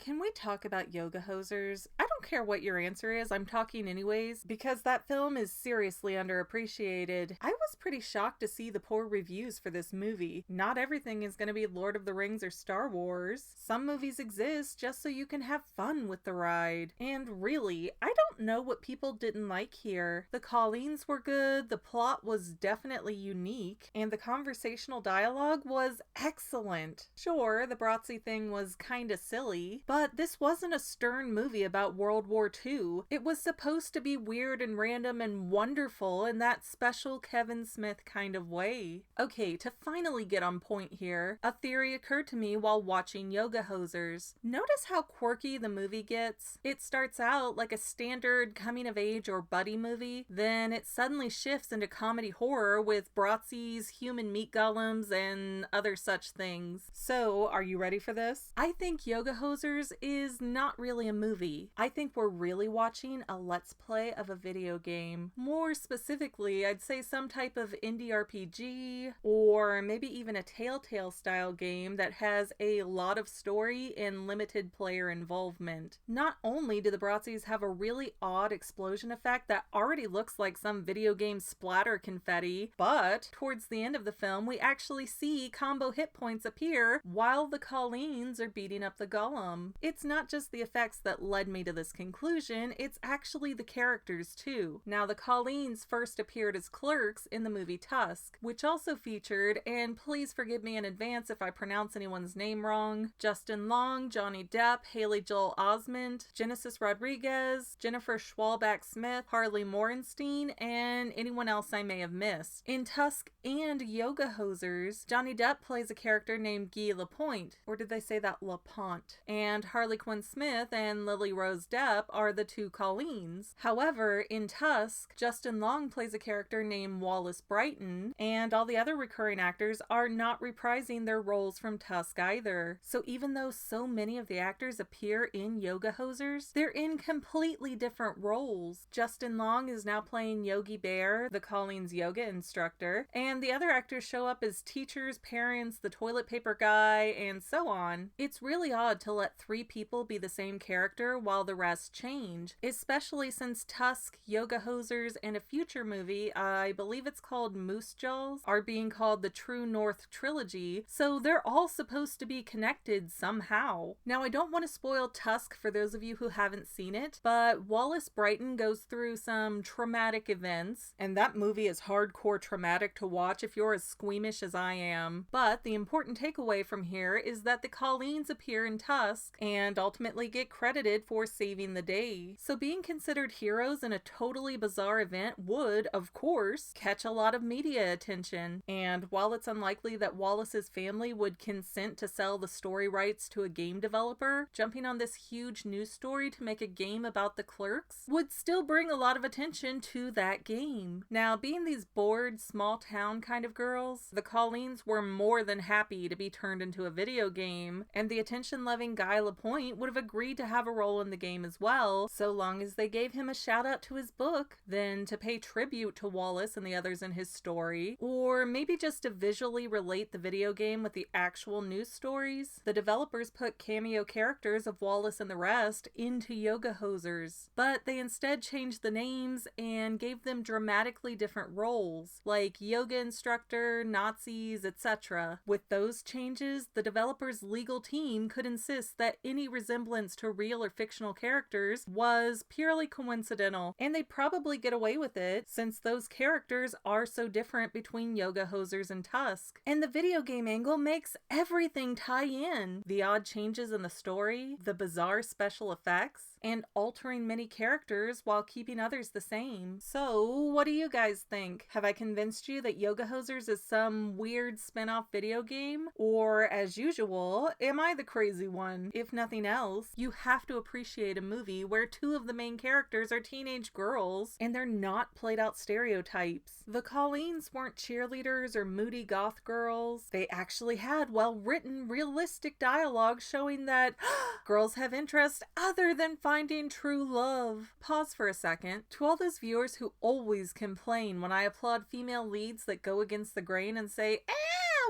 Can we talk about Yoga Hosers? I don't care what your answer is, I'm talking anyways, because that film is seriously underappreciated. I was pretty shocked to see the poor reviews for this movie. Not everything is going to be Lord of the Rings or Star Wars. Some movies exist just so you can have fun with the ride. And really, I don't know what people didn't like here. The Colleens were good, the plot was definitely unique, and the conversational dialogue was excellent. Sure, the Bratzy thing was kinda silly, but this wasn't a stern movie about World War II. It was supposed to be weird and random and wonderful in that special Kevin Smith kind of way. Okay, to finally get on point here, a theory occurred to me while watching Yoga Hosers. Notice how quirky the movie gets? It starts out like a standard coming-of-age or buddy movie, then it suddenly shifts into comedy horror with Bratzys, human meat golems, and other such things. So, are you ready for this? I think Yoga Hosers is not really a movie. I think we're really watching a let's play of a video game. More specifically, I'd say some type of indie RPG, or maybe even a Telltale style game that has a lot of story and limited player involvement. Not only do the Bratzys have a really odd explosion effect that already looks like some video game splatter confetti, but towards the end of the film we actually see combo hit points appear while the Colleens are beating up the golem. It's not just the effects that led me to this conclusion, it's actually the characters too. Now, the Colleens first appeared as clerks in the movie Tusk, which also featured, and please forgive me in advance if I pronounce anyone's name wrong, Justin Long, Johnny Depp, Haley Joel Osment, Genesis Rodriguez, Jennifer Schwalbach-Smith, Harley Morenstein, and anyone else I may have missed. In Tusk and Yoga Hosers, Johnny Depp plays a character named Guy Lapointe, or did they say that LaPont? And Harley Quinn Smith and Lily Rose Depp are the two Colleens. However, in Tusk, Justin Long plays a character named Wallace Brighton, and all the other recurring actors are not reprising their roles from Tusk either. So even though so many of the actors appear in Yoga Hosers, they're in completely different roles. Justin Long is now playing Yogi Bear, the Colleens yoga instructor, and the other actors show up as teachers, parents, the toilet paper guy, and so on. It's really odd to let three people be the same character while the rest change, especially since Tusk, Yoga Hosers, and a future movie, I believe it's called Moose Jaws, are being called the True North Trilogy, so they're all supposed to be connected somehow. Now, I don't want to spoil Tusk for those of you who haven't seen it, but Wallace Brighton goes through some traumatic events, and that movie is hardcore traumatic to watch if you're as squeamish as I am. But the important takeaway from here is that the Colleens appear in Tusk and ultimately get credited for saving the day. So being considered heroes in a totally bizarre event would, of course, catch a lot of media attention. And while it's unlikely that Wallace's family would consent to sell the story rights to a game developer, jumping on this huge news story to make a game about the clerks would still bring a lot of attention to that game. Now, being these bored, small town kind of girls, the Colleens were more than happy to be turned into a video game, and the attention-loving Guy Lapointe would have agreed to have a role in the game as well, so long as they gave him a shout out to his book, then to pay tribute to Wallace and the others in his story, or maybe just to visually relate the video game with the actual news stories. The developers put cameo characters of Wallace and the rest into Yoga Hosers, but they instead changed the names and gave them dramatically different roles, like yoga instructor, Nazis, etc. With those changes, the developers' legal team could insist that any resemblance to real or fictional characters was purely coincidental, and they'd probably get away with it since those characters are so different between Yoga Hosers and Tusk. And the video game angle makes everything tie in. The odd changes in the story, the bizarre special effects, and altering many characters while keeping others the same. So, what do you guys think? Have I convinced you that Yoga Hosers is some weird spin-off video game? Or, as usual, am I the crazy one? If nothing else, you have to appreciate a movie where two of the main characters are teenage girls, and they're not played out stereotypes. The Colleens weren't cheerleaders or moody goth girls. They actually had well-written, realistic dialogue showing that girls have interests other than finding true love. Pause for a second. To all those viewers who always complain when I applaud female leads that go against the grain and say,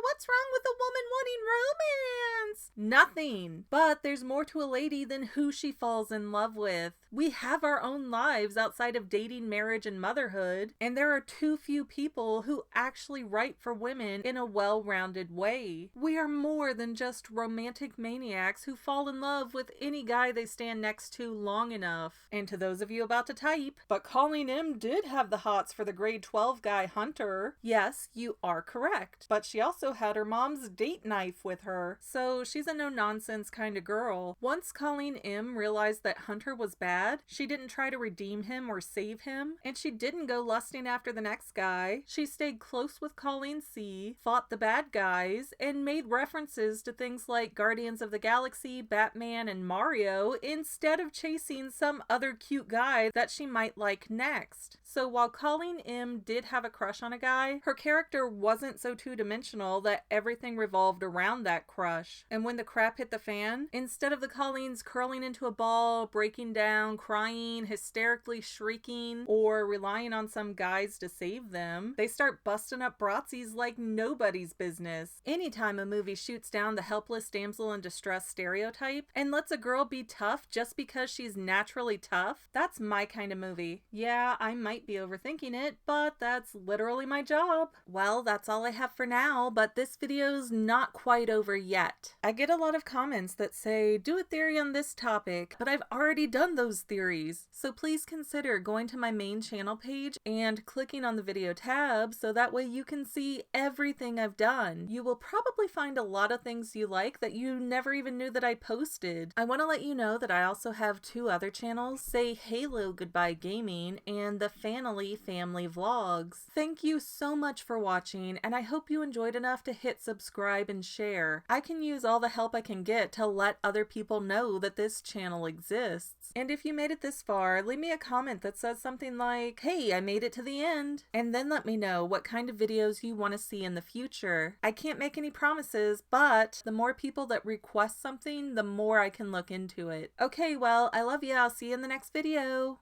what's wrong with a woman wanting romance? Nothing. But there's more to a lady than who she falls in love with. We have our own lives outside of dating, marriage, and motherhood, and there are too few people who actually write for women in a well-rounded way. We are more than just romantic maniacs who fall in love with any guy they stand next to long enough. And to those of you about to type, but Colleen M did have the hots for the grade 12 guy Hunter. Yes, you are correct. But she also had her mom's date knife with her, so she's a no-nonsense kind of girl. Once Colleen M realized that Hunter was bad, she didn't try to redeem him or save him, and she didn't go lusting after the next guy. She stayed close with Colleen C, fought the bad guys, and made references to things like Guardians of the Galaxy, Batman, and Mario instead of chasing some other cute guy that she might like next. So while Colleen M did have a crush on a guy, her character wasn't so two-dimensional that everything revolved around that crush. And when the crap hit the fan, instead of the Colleens curling into a ball, breaking down, crying, hysterically shrieking, or relying on some guys to save them, they start busting up Bratzies like nobody's business. Anytime a movie shoots down the helpless damsel in distress stereotype and lets a girl be tough just because she's naturally tough, that's my kind of movie. Yeah, I might be overthinking it, but that's literally my job. Well, that's all I have for now, but this video's not quite over yet. I get a lot of comments that say, do a theory on this topic, but I've already done those theories. So please consider going to my main channel page and clicking on the video tab so that way you can see everything I've done. You will probably find a lot of things you like that you never even knew that I posted. I want to let you know that I also have two other channels, Say Halo Goodbye Gaming and the Fanily Family Vlogs. Thank you so much for watching, and I hope you enjoyed enough to hit subscribe and share. I can use all the help I can get to let other people know that this channel exists. And if you made it this far, leave me a comment that says something like, hey, I made it to the end, and then let me know what kind of videos you want to see in the future. I can't make any promises, but the more people that request something, the more I can look into it. Okay, well, I love you. I'll see you in the next video.